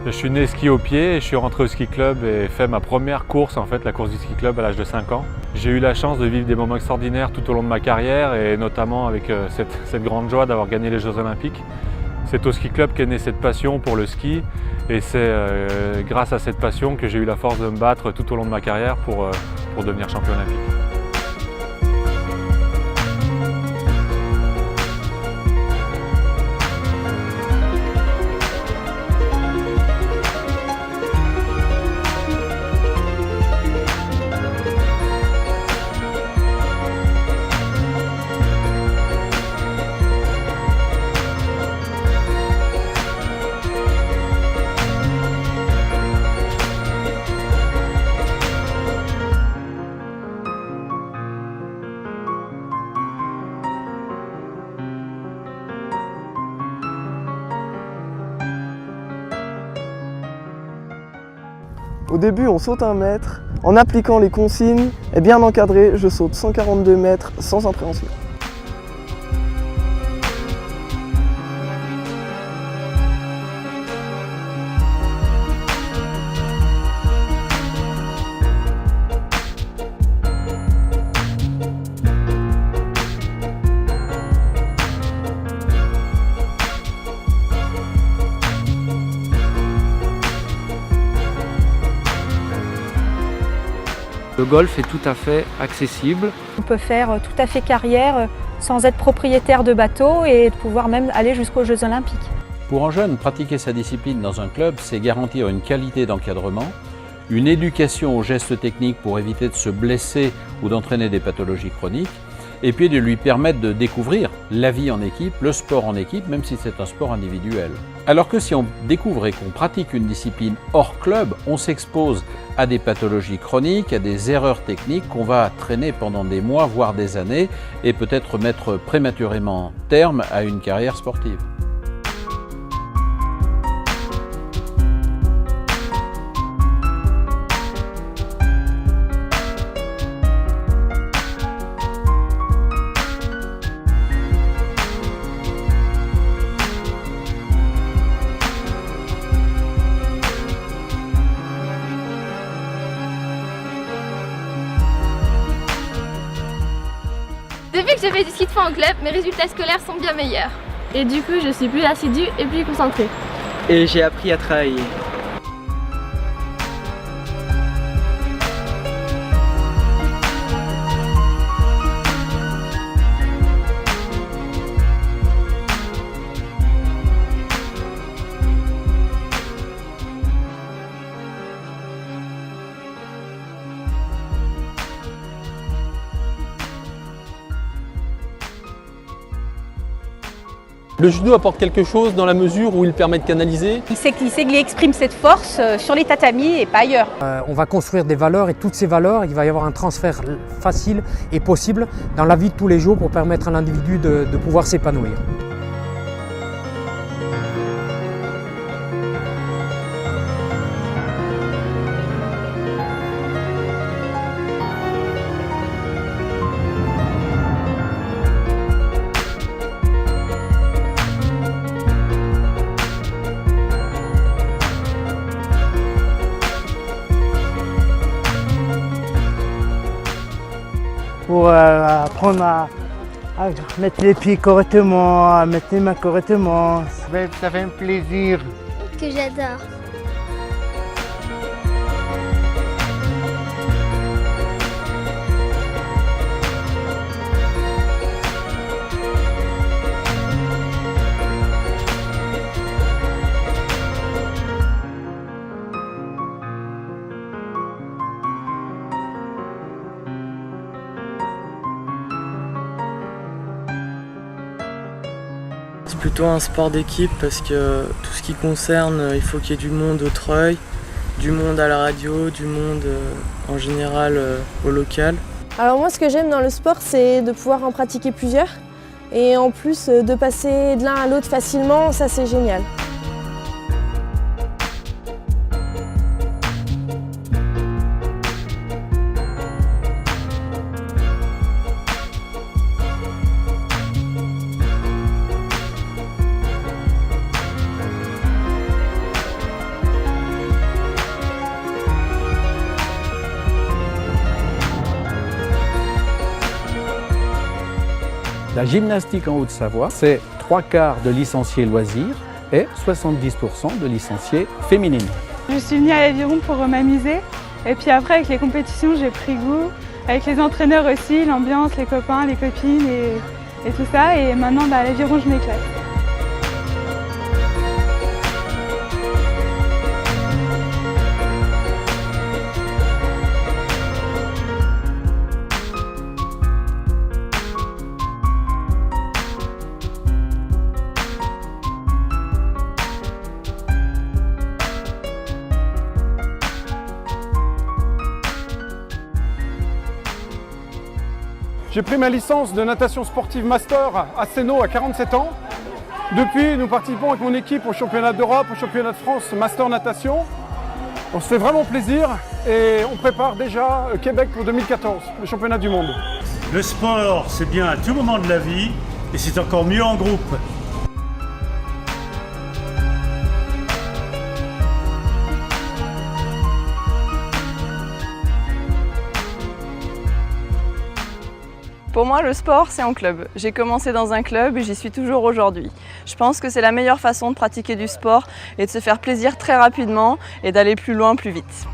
Je suis né ski au pied et je suis rentré au ski club et fait ma première course, en fait, la course du ski club à l'âge de 5 ans. J'ai eu la chance de vivre des moments extraordinaires tout au long de ma carrière et notamment avec cette grande joie d'avoir gagné les Jeux Olympiques. C'est au ski club qu'est née cette passion pour le ski et c'est grâce à cette passion que j'ai eu la force de me battre tout au long de ma carrière pour devenir champion olympique. Au début, on saute 1 mètre. En appliquant les consignes et bien encadré, je saute 142 mètres sans appréhension. Le golf est tout à fait accessible. On peut faire tout à fait carrière sans être propriétaire de bateau et pouvoir même aller jusqu'aux Jeux Olympiques. Pour un jeune, pratiquer sa discipline dans un club, c'est garantir une qualité d'encadrement, une éducation aux gestes techniques pour éviter de se blesser ou d'entraîner des pathologies chroniques, et puis de lui permettre de découvrir la vie en équipe, le sport en équipe, même si c'est un sport individuel. Alors que si on découvre et qu'on pratique une discipline hors club, on s'expose à des pathologies chroniques, à des erreurs techniques qu'on va traîner pendant des mois, voire des années, et peut-être mettre prématurément terme à une carrière sportive. Depuis que je fais du ski de fond en club, mes résultats scolaires sont bien meilleurs. Et du coup, je suis plus assidue et plus concentrée. Et j'ai appris à travailler. Le judo apporte quelque chose dans la mesure où il permet de canaliser. Il sait qu'il exprime cette force sur les tatamis et pas ailleurs. On va construire des valeurs et toutes ces valeurs, il va y avoir un transfert facile et possible dans la vie de tous les jours pour permettre à l'individu de pouvoir s'épanouir. Pour apprendre à mettre les pieds correctement, à mettre les mains correctement. Ça fait un plaisir. Que j'adore. C'est plutôt un sport d'équipe parce que tout ce qui concerne, il faut qu'il y ait du monde au treuil, du monde à la radio, du monde en général au local. Alors moi, ce que j'aime dans le sport, c'est de pouvoir en pratiquer plusieurs. Et en plus, de passer de l'un à l'autre facilement, ça c'est génial. La gymnastique en Haute-Savoie, c'est 3/4 de licenciés loisirs et 70% de licenciés féminines. Je suis venue à l'Aviron pour m'amuser et puis après avec les compétitions j'ai pris goût, avec les entraîneurs aussi, l'ambiance, les copains, les copines et tout ça et maintenant à l'Aviron je m'éclate. J'ai pris ma licence de natation sportive master à Sénaux à 47 ans. Depuis, nous participons avec mon équipe au championnat d'Europe, au championnat de France master natation. On se fait vraiment plaisir et on prépare déjà Québec pour 2014, le championnat du monde. Le sport, c'est bien à tout moment de la vie et c'est encore mieux en groupe. Pour moi, le sport, c'est en club. J'ai commencé dans un club et j'y suis toujours aujourd'hui. Je pense que c'est la meilleure façon de pratiquer du sport et de se faire plaisir très rapidement et d'aller plus loin, plus vite.